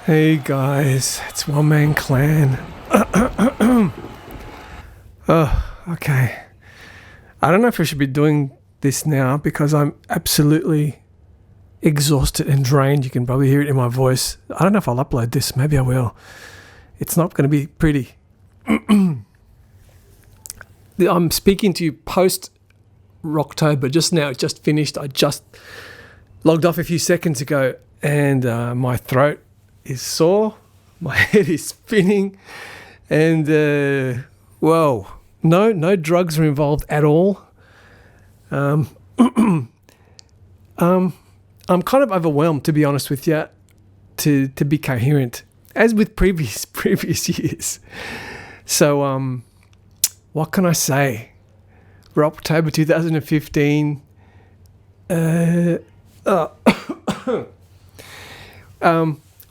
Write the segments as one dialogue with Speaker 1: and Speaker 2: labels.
Speaker 1: Hey guys, it's One Man Clan. Oh, okay. I don't know if I should be doing this now because I'm absolutely exhausted and drained. You can probably hear it in my voice. I don't know if I'll upload this. Maybe I will. It's not going to be pretty. I'm speaking to you post Rock2ober just now. It just finished. I just logged off a few seconds ago and my throat is sore. My head is spinning. And, whoa, no drugs are involved at all. I'm kind of overwhelmed, to be honest with you, to be coherent, as with previous years. So, what can I say? Rock2ober 2015.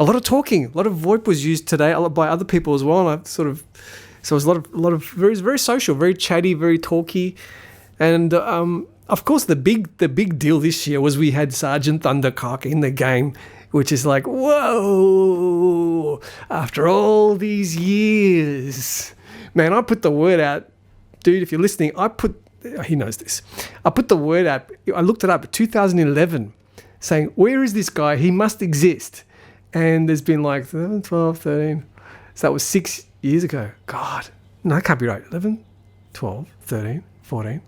Speaker 1: A lot of talking, a lot of VoIP was used today by other people as well. And so it was a lot of very, very social, very chatty, very talky. And of course, the big deal this year was we had Sergeant Thundercock in the game, which is like, whoa! After all these years, man, I put the word out, dude. If you're listening, he knows this. I put the word out. I looked it up, 2011, saying, where is this guy? He must exist. And there's been like 11, 12, 13. So that was 6 years ago. God. No, that can't be right. 11, 12, 13, 14,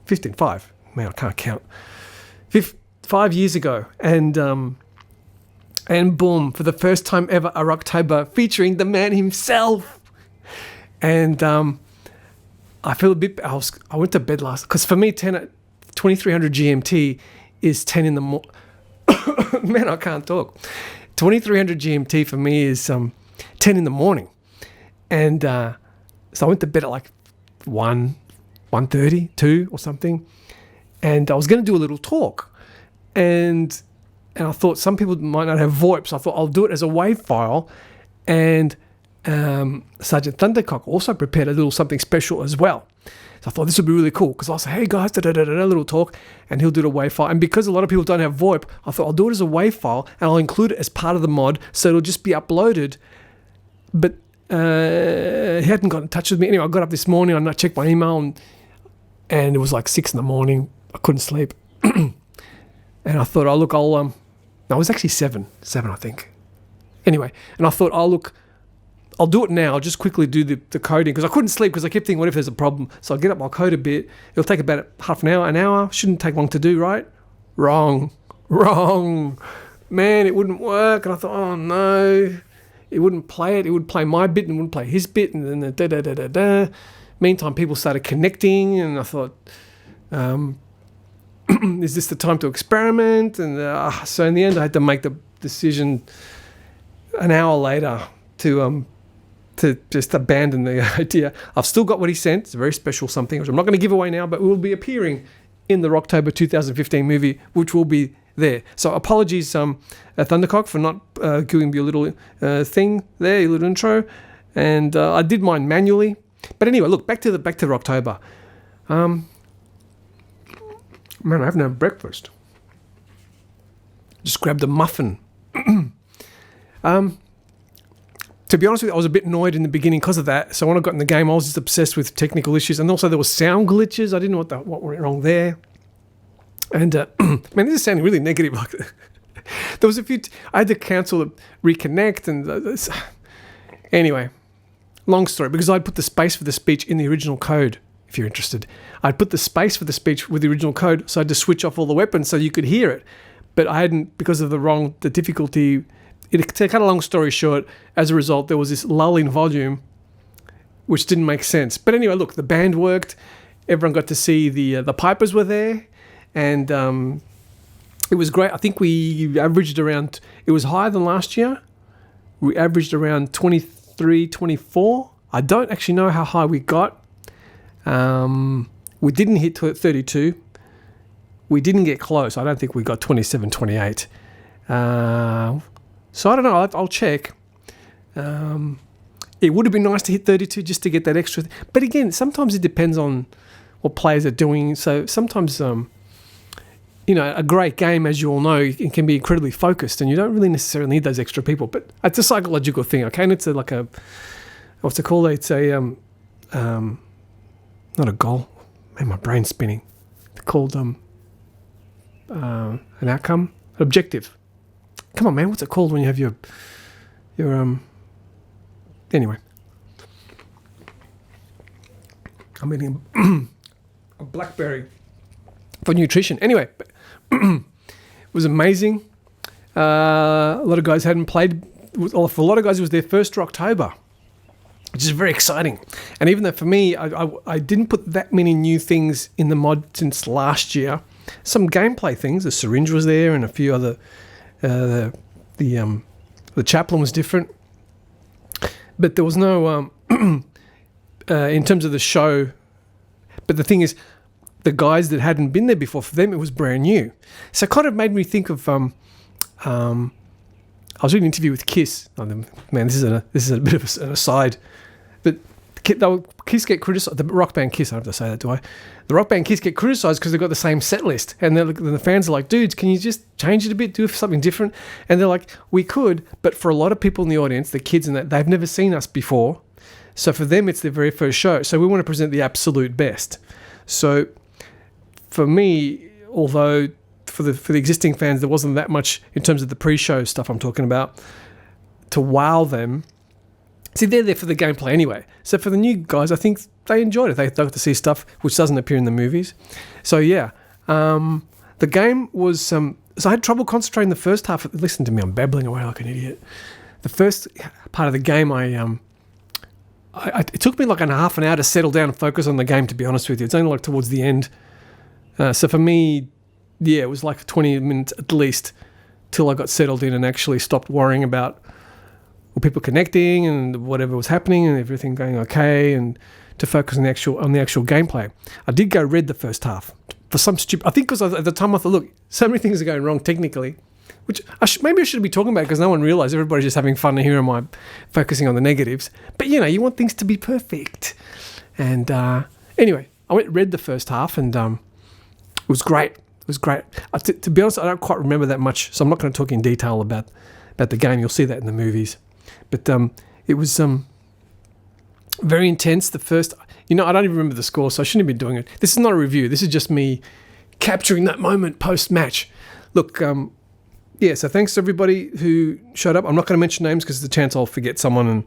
Speaker 1: 15, 5. Man, I can't count. 5 years ago. And boom, for the first time ever, a Rock2ober featuring the man himself. And I feel a bit... I went to bed last... Because for me, 2300 GMT is 10 in the morning. Man, I can't talk. 2300 GMT for me is 10 in the morning. And so I went to bed at like 1:30, 2 or something. And I was going to do a little talk. And I thought some people might not have VoIP, so I thought I'll do it as a WAV file. And Sergeant Thundercock also prepared a little something special as well. So I thought this would be really cool because I'll say, hey guys, a little talk, and he'll do the WAV file. And because a lot of people don't have VoIP, I thought I'll do it as a WAV file and I'll include it as part of the mod so it'll just be uploaded. But he hadn't got in touch with me. Anyway, I got up this morning and I checked my email and it was like 6 a.m. I couldn't sleep. And I thought, no, it was actually 7 I think. Anyway, and I thought, I'll do it now. I'll just quickly do the coding because I couldn't sleep because I kept thinking, what if there's a problem? So I'll get up, I'll code a bit. It'll take about half an hour. Shouldn't take long to do, right? Wrong. Man, it wouldn't work. And I thought, oh no. It wouldn't play it. It would play my bit and wouldn't play his bit. And then the da-da-da-da-da. Meantime, people started connecting and I thought, is this the time to experiment? And so in the end, I had to make the decision an hour later to just abandon the idea. I've still got what he sent. It's a very special something, which I'm not going to give away now, but it will be appearing in the Rock2ober 2015 movie, which will be there. So apologies, Thundercock, for not giving you a little thing there, a little intro. And I did mine manually. But anyway, look, back to Rock2ober. Man, I haven't had breakfast. Just grabbed a muffin. To be honest with you, I was a bit annoyed in the beginning because of that. So when I got in the game, I was just obsessed with technical issues. And also there were sound glitches. I didn't know what went wrong there. And, man, this is sounding really negative. There was a few... I had to cancel reconnect. And anyway, long story. Because I'd put the space for the speech in the original code, if you're interested. I'd put the space for the speech with the original code. So I had to switch off all the weapons so you could hear it. But I hadn't, because of the difficulty... To cut a long story short, as a result, there was this lull in volume, which didn't make sense. But anyway, look, the band worked. Everyone got to see the pipers were there. And it was great. I think we averaged around... It was higher than last year. We averaged around 23, 24. I don't actually know how high we got. We didn't hit 32. We didn't get close. I don't think we got 27, 28. So I don't know. I'll check. It would have been nice to hit 32 just to get that extra. But again, sometimes it depends on what players are doing. So sometimes a great game, as you all know, it can be incredibly focused, and you don't really necessarily need those extra people. But it's a psychological thing, okay? And it's what's it called? It's a not a goal. Man, my brain's spinning. It's called an outcome, an objective. Come on, man, what's it called when you have your anyway. I'm eating a blackberry for nutrition. Anyway, it was amazing. A lot of guys hadn't played. For a lot of guys, it was their first Rock2ober, which is very exciting. And even though for me, I didn't put that many new things in the mod since last year. Some gameplay things. The syringe was there, and a few other. The chaplain was different, but there was no in terms of the show. But the thing is, the guys that hadn't been there before, for them it was brand new. So it kind of made me think of I was doing an interview with Kiss. Oh, man, this is a bit of an aside, but Kiss get criticised. The rock band Kiss, I don't have to say that, do I? The rock band Kiss get criticised because they've got the same set list, and the fans are like, "Dudes, can you just change it a bit, do something different?" And they're like, "We could," but for a lot of people in the audience, the kids and that, they've never seen us before, so for them it's their very first show. So we want to present the absolute best. So for me, although for the existing fans there wasn't that much in terms of the pre-show stuff I'm talking about to wow them. See, they're there for the gameplay anyway. So for the new guys, I think they enjoyed it. They got to see stuff which doesn't appear in the movies. So yeah, the game was. So I had trouble concentrating the first half. Listen to me, I'm babbling away like an idiot. The first part of the game, it took me like half an hour to settle down and focus on the game. To be honest with you, it's only like towards the end. So for me, yeah, it was like 20 minutes at least till I got settled in and actually stopped worrying about people connecting and whatever was happening and everything going okay, and to focus on the actual gameplay. I did go red the first half for some stupid. I think because at the time I thought, look, so many things are going wrong technically, which maybe I should be talking about because no one realised. Everybody's just having fun, and here am I focusing on the negatives. But you want things to be perfect. And anyway, I went red the first half, and it was great. It was great. To be honest, I don't quite remember that much, so I'm not going to talk in detail about the game. You'll see that in the movies. But it was very intense. The first, I don't even remember the score, so I shouldn't have been doing it. This is not a review. This is just me capturing that moment post-match. Look, so thanks to everybody who showed up. I'm not going to mention names because there's a chance I'll forget someone.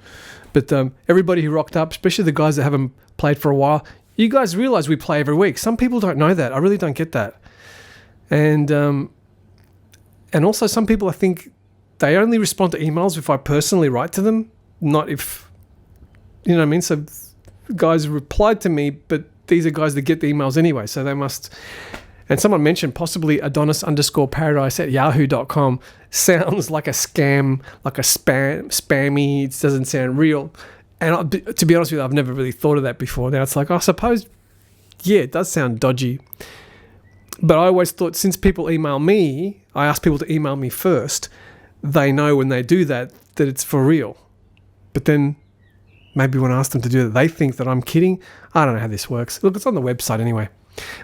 Speaker 1: But everybody who rocked up, especially the guys that haven't played for a while, you guys realise we play every week. Some people don't know that. I really don't get that. And also some people, I think, they only respond to emails if I personally write to them, not if, you know what I mean? So guys replied to me, but these are guys that get the emails anyway, so they must. And someone mentioned possibly Adonis_paradise@yahoo.com sounds like a scam, like a spammy, it doesn't sound real. And to be honest with you, I've never really thought of that before. Now it's like, I suppose, yeah, it does sound dodgy. But I always thought, since people email me, I ask people to email me first. They know when they do that it's for real. But then maybe when I ask them to do that, they think that I'm kidding. I don't know how this works. Look, it's on the website anyway.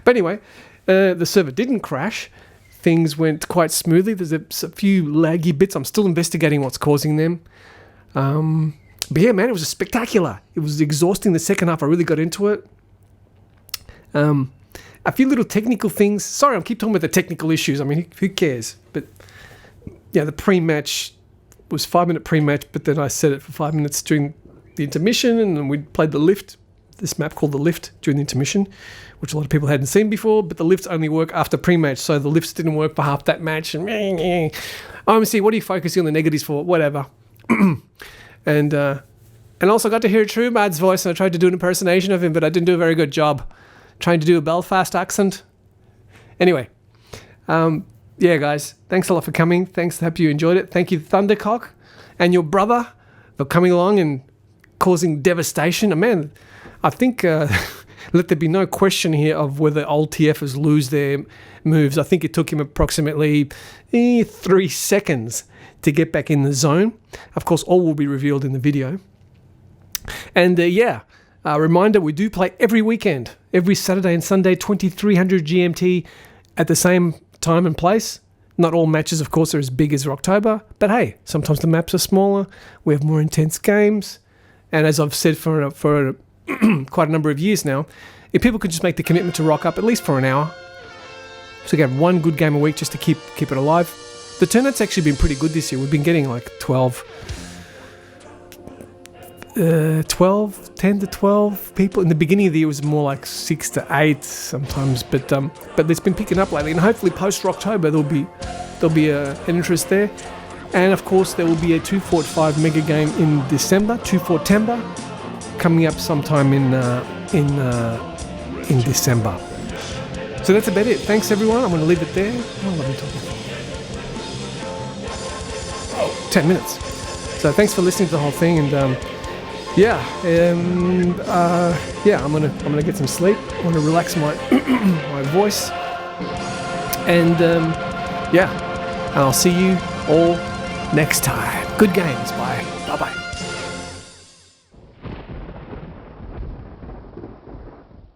Speaker 1: But anyway, the server didn't crash. Things went quite smoothly. There's a few laggy bits. I'm still investigating what's causing them. But yeah, man, it was spectacular. It was exhausting the second half. I really got into it. A few little technical things. Sorry, I keep talking about the technical issues. I mean, who cares? But yeah, the pre-match was 5-minute pre-match, but then I set it for 5 minutes during the intermission, and then we played the lift, this map called the lift, during the intermission, which a lot of people hadn't seen before, but the lifts only work after pre-match, so the lifts didn't work for half that match. And OMC, what are you focusing on the negatives for? Whatever. And also got to hear Trumad's voice, and I tried to do an impersonation of him, but I didn't do a very good job trying to do a Belfast accent. Anyway, yeah, guys, thanks a lot for coming. Thanks, hope you enjoyed it. Thank you, Thundercock, and your brother for coming along and causing devastation. And man, I think let there be no question here of whether old TFers lose their moves. I think it took him approximately 3 seconds to get back in the zone. Of course, all will be revealed in the video. And reminder, we do play every weekend, every Saturday and Sunday, 2300 GMT at the same time and place. Not all matches, of course, are as big as Rock2ober, but hey, sometimes the maps are smaller. We have more intense games, and as I've said for quite a number of years now, if people could just make the commitment to rock up at least for an hour, so you have one good game a week just to keep it alive. The turnout's actually been pretty good this year. We've been getting like 10 to 12 people. In the beginning of the year, it was more like 6 to 8 sometimes, but it's been picking up lately, and hopefully post Rock2ober there'll be an interest there. And of course, there will be a 245 mega game in December, 2/4-tember, coming up sometime in December. So that's about it. Thanks everyone. I'm going to leave it there. How long have I been talking? 10 minutes. So thanks for listening to the whole thing, and I'm gonna get some sleep. I want to relax my my voice, and and I'll see you all next time. Good games. Bye. Bye.